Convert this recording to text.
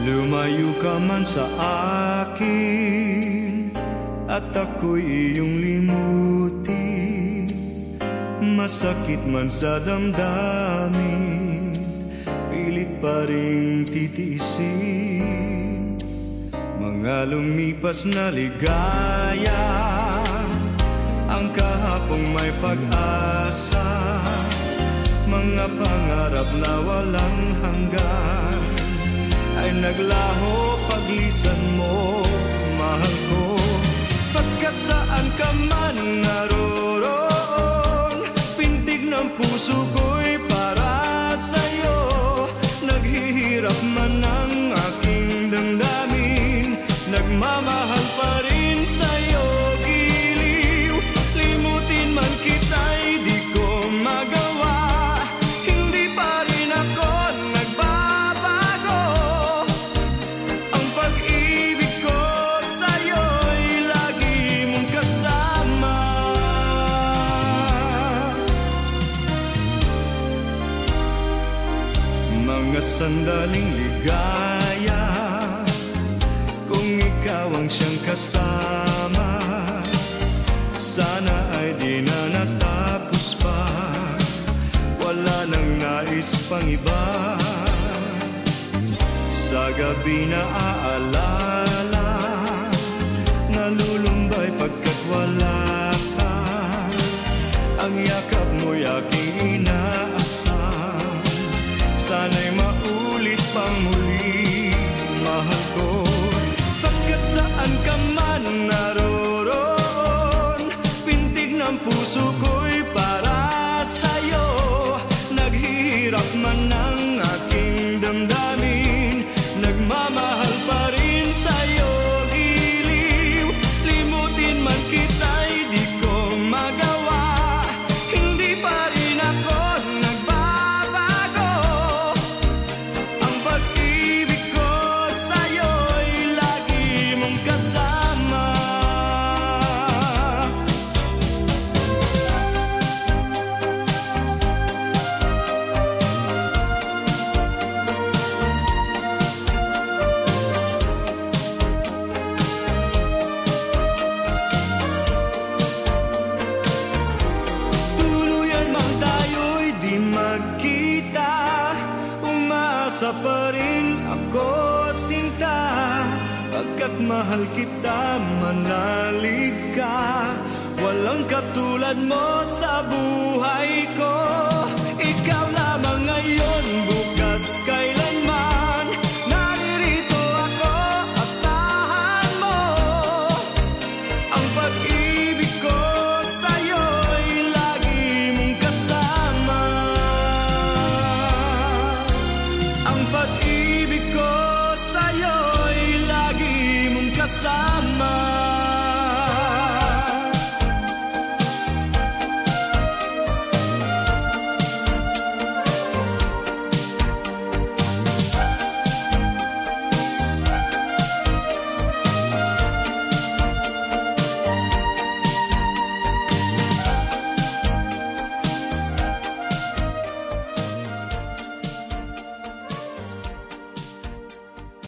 Lumayo ka man sa akin at ako'y iyong limutin. Masakit man sa damdamin, pilit pa ring titiisin. Mga lumipas na ligaya, ang kahapong may pag-asa, mga pangarap na walang hanggan ay naglaho paglisan mo, mahal ko. Pagkat saan ka man naroon, pintig ng puso ko'y para sa'yo. Naghihirap man ang aking damdamin, nagmamahal pa rin sa'yo. Giliw, limutin man kita'y di ko magawa. Hindi pa rin ako nagbabago. Ang pag-ibig ko sa'yo'y lagi mong kasama. Mga sandaling ligaya, kung ikaw ang siyang kasama, sana ay di na natapos pa, wala nang nais pang iba. Sa gabi na aalala, nalulumbay pagkat wala ka. Ang yakap mo'y aking inaasam, sana'y maulit pang muli, mahal ko. Pagkat saan ka man naroon, pintig ng puso ko'y para sa'yo. Naghihirap man ang aking damdamin, nagmamahal pa rin sa'yo. Giliw, limutin man kita'y di ko magawa. Hindi pa rin ako nagbabago. Ang pag-ibig ko sa'yo'y lagi mong kasama. Tuluyan mang tayo'y di magkita, umaasa pa rin ako, sinta. Pagkat mahal kita, manalig ka. Walang katulad mo sa buhay ko. Ikaw lamang ngayon, bukas, kailanman. Naririto ako, asahan mo. Ang pag-ibig ko sa'yo'y lagi mong kasama. Ang pag-ibig ko sa'yo'y lagi mong kasama.